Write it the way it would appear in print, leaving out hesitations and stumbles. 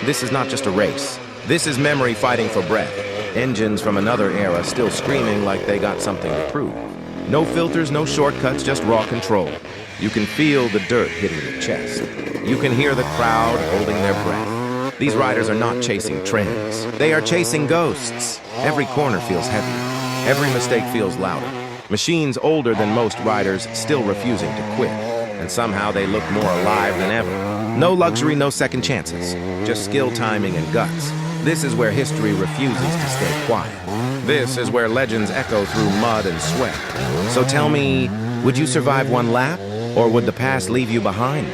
This is not just a race. This is memory fighting for breath. Engines from another era still screaming like they got something to prove. No filters, no shortcuts, just raw control. You can feel the dirt hitting your chest. You can hear the crowd holding their breath. These riders are not chasing trends. They are chasing ghosts. Every corner feels heavier. Every mistake feels louder. Machines older than most riders still refusing to quit. And somehow they look more alive than ever. No luxury, no second chances. Just skill, timing, and guts. This is where history refuses to stay quiet. This is where legends echo through mud and sweat. So tell me, would you survive one lap? Or would the past leave you behind?